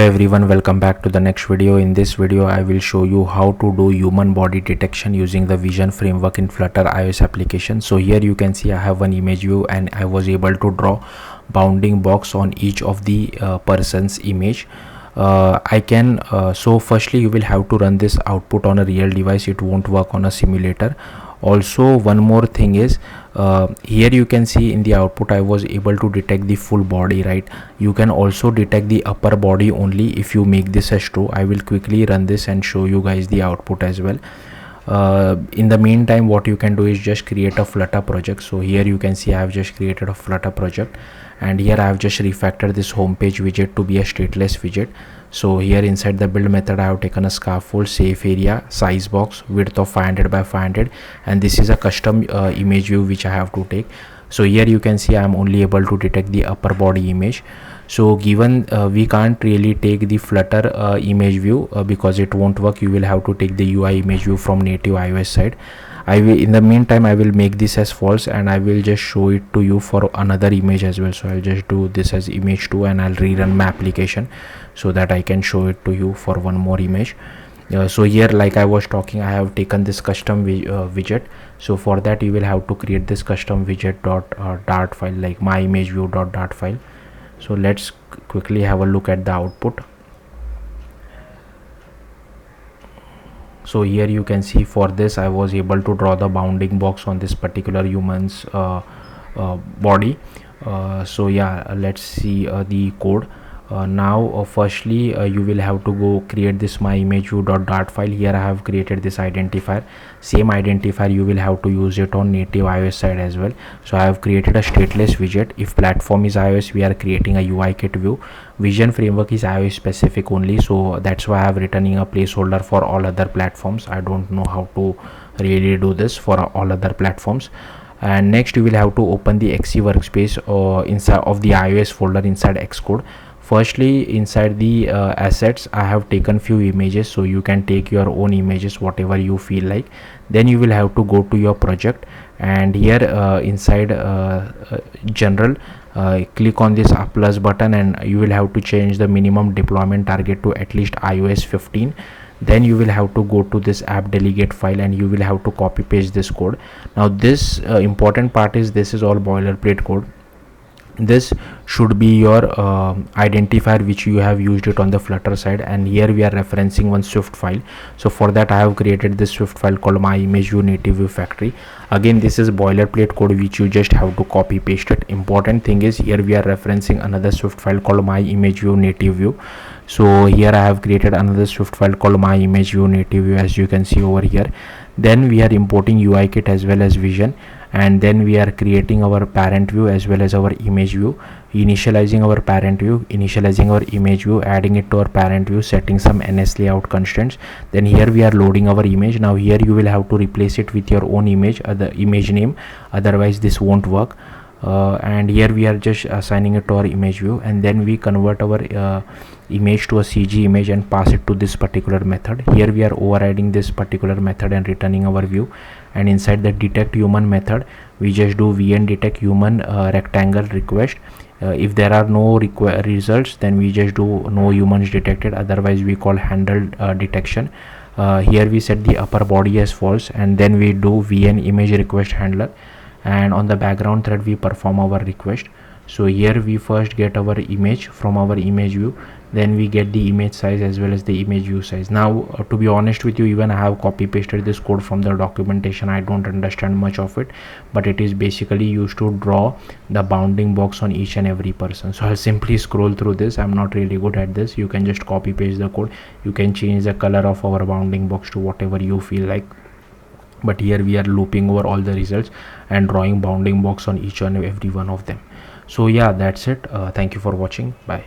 Hey everyone, welcome back to the next video. In this video I will show you how to do human body detection using the vision framework in Flutter iOS application. So here you can see I have one image view and I was able to draw bounding box on each of the person's image. So firstly you will have to run this output on a real device. It won't work on a simulator. Also, one more thing is here you can see in the output I was able to detect the full body, right? You can also detect the upper body only if you make this as true. I will quickly run this and show you guys the output as well. In the meantime, what you can do is just create a Flutter project. So here you can see I have just created a Flutter project, and here I have just refactored this homepage widget to be a stateless widget. So here inside the build method I have taken a scaffold, safe area, size box, width of 500 by 500, and this is a custom image view which I have to take. So here you can see I am only able to detect the upper body image. So given we can't really take the Flutter image view because it won't work, you will have to take the UI image view from native iOS side. In the meantime I will make this as false and I will just show it to you for another image as well. So I'll just do this as image 2 and I'll rerun my application so that I can show it to you for one more image. So here, like I was talking, I have taken this custom widget. So for that you will have to create this custom widget dart file, like my image view dart file. So let's quickly have a look at the output. So here you can see for this I was able to draw the bounding box on this particular human's body. So yeah, let's see the code. Now firstly you will have to go create this my image view dart file. Here I have created this identifier. Same identifier you will have to use it on native iOS side as well. So I have created a stateless widget. If platform is iOS, we are creating a UI kit view. Vision framework is iOS specific only, so that's why I have written in a placeholder for all other platforms. I don't know how to really do this for all other platforms. And next you will have to open the XC workspace inside of the iOS folder inside Xcode. Firstly, inside the assets I have taken few images, so you can take your own images whatever you feel like. Then you will have to go to your project, and here inside general click on this plus button, and you will have to change the minimum deployment target to at least iOS 15. Then you will have to go to this app delegate file and you will have to copy paste this code. Now this important part is this is all boilerplate code. This should be your identifier which you have used it on the Flutter side, and here we are referencing one Swift file. So for that I have created this Swift file called my image view native view factory. Again, this is boilerplate code which you just have to copy paste it. Important thing is here we are referencing another Swift file called my image view native view. So here I have created another Swift file called my image view native view, as you can see over here. Then we are importing UI kit as well as vision, and then we are creating our parent view as well as our image view, initializing our parent view, initializing our image view, adding it to our parent view, setting some NS layout constraints. Then here we are loading our image. Now here you will have to replace it with your own image, the image name, otherwise this won't work. And here we are just assigning it to our image view, and then we convert our image to a CG image and pass it to this particular method. Here we are overriding this particular method and returning our view, and inside the detect human method we just do vn detect human rectangle request. If there are no results, then we just do no humans detected, otherwise we call handle detection. Here we set the upper body as false, and then we do vn image request handler, and on the background thread we perform our request. So here we first get our image from our image view, then we get the image size as well as the image view size. Now to be honest with you, even I have copy pasted this code from the documentation. I don't understand much of it, but it is basically used to draw the bounding box on each and every person. So I'll simply scroll through this. I'm not really good at this. You can just copy paste the code. You can change the color of our bounding box to whatever you feel like, but here we are looping over all the results and drawing bounding box on each and every one of them. So yeah, that's it. Thank you for watching. Bye.